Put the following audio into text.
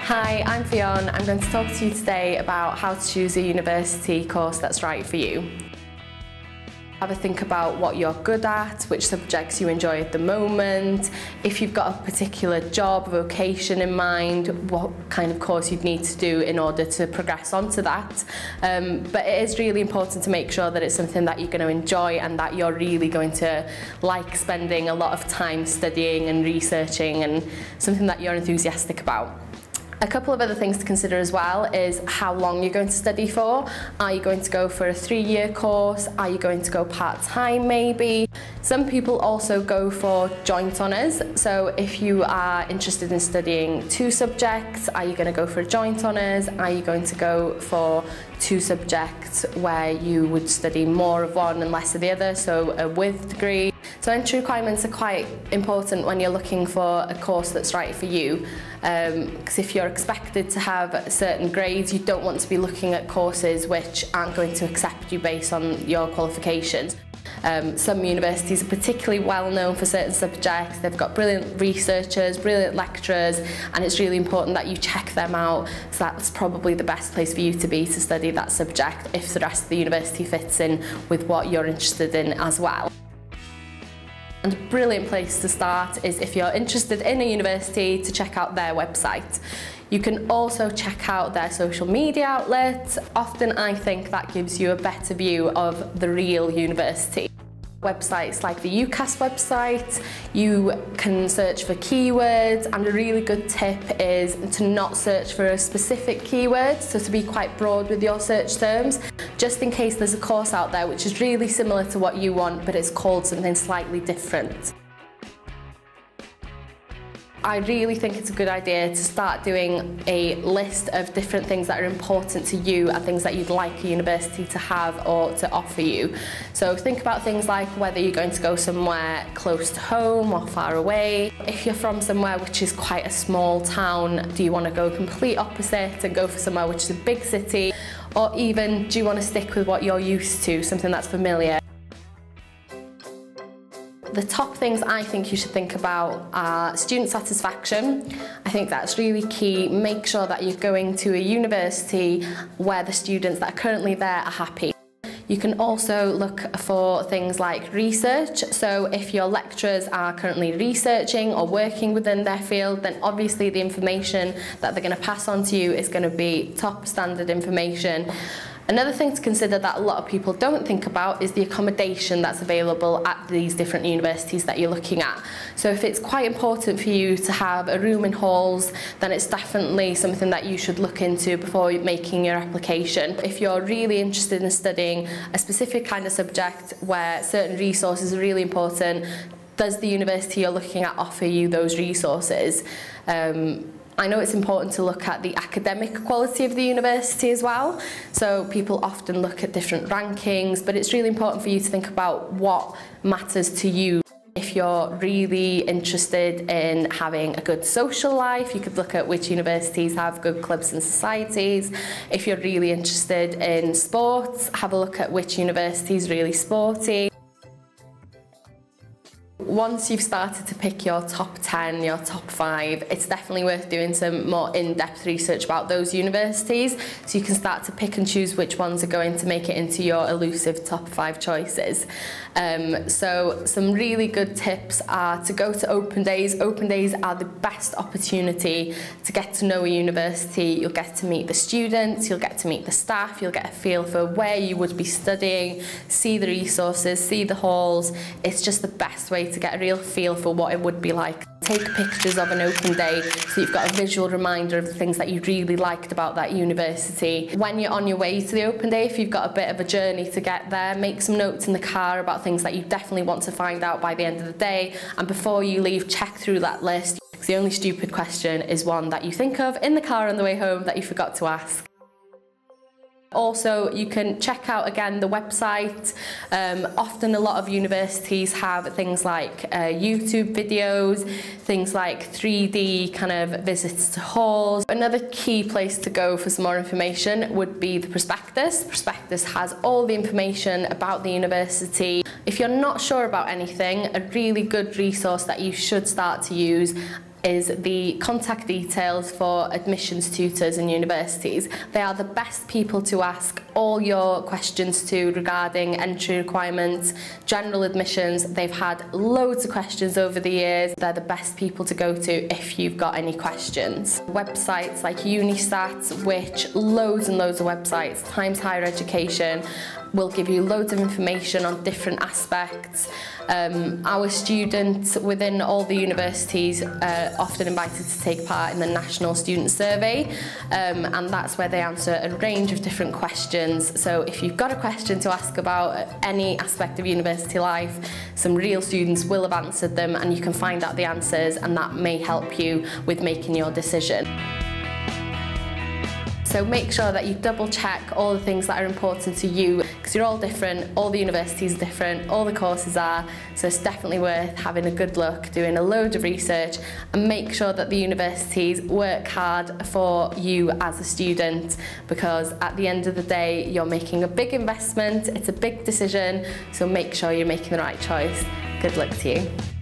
Hi, I'm Ffion. I'm going to talk to you today about how to choose a university course that's right for you. Have a think about what you're good at, which subjects you enjoy at the moment, if you've got a particular job, vocation in mind, what kind of course you'd need to do in order to progress onto that. But it is really important to make sure that it's something that you're going to enjoy and that you're really going to like spending a lot of time studying and researching, and something that you're enthusiastic about. A couple of other things to consider as well is how long you're going to study for. Are you going to go for a 3-year course? Are you going to go part-time maybe? Some people also go for joint honours. So if you are interested in studying 2 subjects, are you going to go for a joint honours? Are you going to go for 2 subjects where you would study more of one and less of the other, so a with degree? So entry requirements are quite important when you're looking for a course that's right for you, because if you're expected to have certain grades, you don't want to be looking at courses which aren't going to accept you based on your qualifications. Some universities are particularly well known for certain subjects. They've got brilliant researchers, brilliant lecturers, and it's really important that you check them out. So that's probably the best place for you to be to study that subject if the rest of the university fits in with what you're interested in as well. And a brilliant place to start is if you're interested in a university to check out their website. You can also check out their social media outlets. Often I think that gives you a better view of the real university. Websites like the UCAS website, you can search for keywords, and a really good tip is to not search for a specific keyword, so to be quite broad with your search terms, just in case there's a course out there which is really similar to what you want but it's called something slightly different. I really think it's a good idea to start doing a list of different things that are important to you and things that you'd like a university to have or to offer you. So think about things like whether you're going to go somewhere close to home or far away. If you're from somewhere which is quite a small town, do you want to go complete opposite and go for somewhere which is a big city? Or even, do you want to stick with what you're used to, something that's familiar? The top things I think you should think about are student satisfaction. I think that's really key. Make sure that you're going to a university where the students that are currently there are happy. You can also look for things like research. So if your lecturers are currently researching or working within their field, then obviously the information that they're going to pass on to you is going to be top standard information. Another thing to consider that a lot of people don't think about is the accommodation that's available at these different universities that you're looking at. So if it's quite important for you to have a room in halls, then it's definitely something that you should look into before making your application. If you're really interested in studying a specific kind of subject where certain resources are really important, does the university you're looking at offer you those resources? I know it's important to look at the academic quality of the university as well. So people often look at different rankings, but it's really important for you to think about what matters to you. If you're really interested in having a good social life, you could look at which universities have good clubs and societies. If you're really interested in sports, have a look at which university is really sporty. Once you've started to pick your top 10, your top 5, it's definitely worth doing some more in-depth research about those universities, so you can start to pick and choose which ones are going to make it into your elusive top 5 choices. So some really good tips are to go to open days. Open days are the best opportunity to get to know a university. You'll get to meet the students, you'll get to meet the staff, you'll get a feel for where you would be studying, see the resources, see the halls. It's just the best way to get a real feel for what it would be like. Take pictures of an open day so you've got a visual reminder of the things that you really liked about that university. When you're on your way to the open day, if you've got a bit of a journey to get there, make some notes in the car about things that you definitely want to find out by the end of the day, and before you leave, check through that list. The only stupid question is one that you think of in the car on the way home that you forgot to ask. Also, you can check out again the website. Often a lot of universities have things like YouTube videos, things like 3D kind of visits to halls. Another key place to go for some more information would be the prospectus. The prospectus has all the information about the university. If you're not sure about anything, a really good resource that you should start to use is the contact details for admissions tutors in universities. They are the best people to ask all your questions to regarding entry requirements, general admissions. They've had loads of questions over the years. They're the best people to go to if you've got any questions. Websites like Unisat, which loads and loads of websites, Times Higher Education, will give you loads of information on different aspects. Our students within all the universities are often invited to take part in the National Student Survey, and that's where they answer a range of different questions. So if you've got a question to ask about any aspect of university life, some real students will have answered them, and you can find out the answers, and that may help you with making your decision. So make sure that you double check all the things that are important to you, because you're all different, all the universities are different, all the courses are, so it's definitely worth having a good look, doing a load of research, and make sure that the universities work hard for you as a student, because at the end of the day you're making a big investment, it's a big decision, so make sure you're making the right choice. Good luck to you.